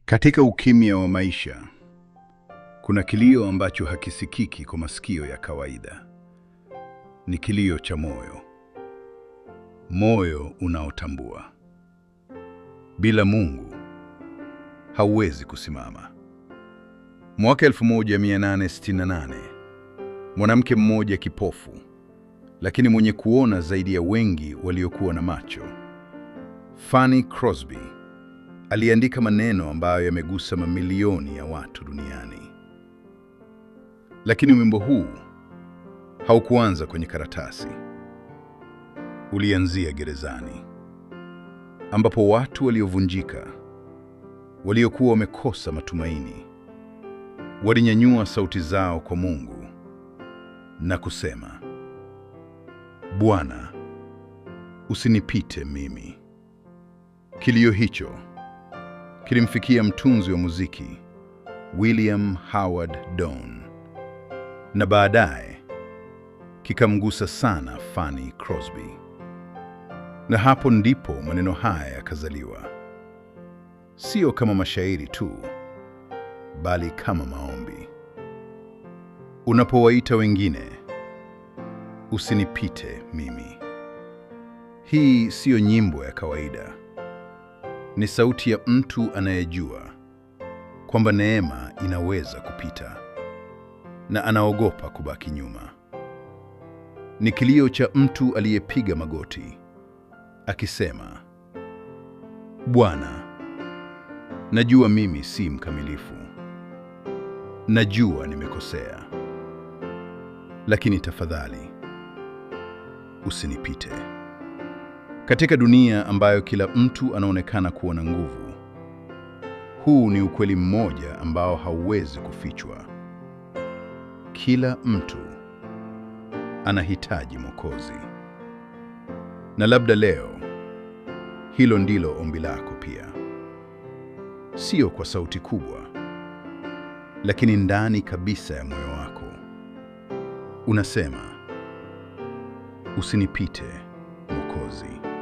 Katika ukimya wa maisha, kuna kilio ambacho hakisikiki kwa masikio ya kawaida. Ni kilio cha moyo. Moyo unaotambua. Bila Mungu, hauwezi kusimama. Mwaka 1868, mwanamke mmoja kipofu, lakini mwenye kuona zaidi ya wengi waliokuwa na macho, Fanny Crosby, aliandika maneno ambayo yamegusa mamilioni ya watu duniani. Lakini wimbo huu haukuanza kwenye karatasi. Ulianzia gerezani, ambapo watu waliovunjika, waliokuwa wamekosa matumaini, walinyanyua sauti zao kwa Mungu na kusema, Bwana, usinipite mimi. Kilio hicho kilimfikia mtunzi wa muziki William Howard Dawn, na baadaye kikamgusa sana Fanny Crosby. Na hapo ndipo maneno haya yakazaliwa, sio kama mashairi tu, bali kama maombi. Unapowaita wengine, usinipite mimi. Hii sio nyimbo ya kawaida. Ni sauti ya mtu anayejua kwamba neema inaweza kupita na anaogopa kubaki nyuma. Ni kilio cha mtu aliyepiga magoti akisema, Bwana, najua mimi si mkamilifu. Najua nimekosea. Lakini tafadhali, usinipite. Katika dunia ambayo kila mtu anaonekana kuwa na nguvu, huu ni ukweli mmoja ambao hauwezi kufichwa. Kila mtu anahitaji Mwokozi. Na labda leo, hilo ndilo ombi lako pia. Sio kwa sauti kubwa, lakini ndani kabisa ya moyo wako. Unasema, usinipite Mwokozi.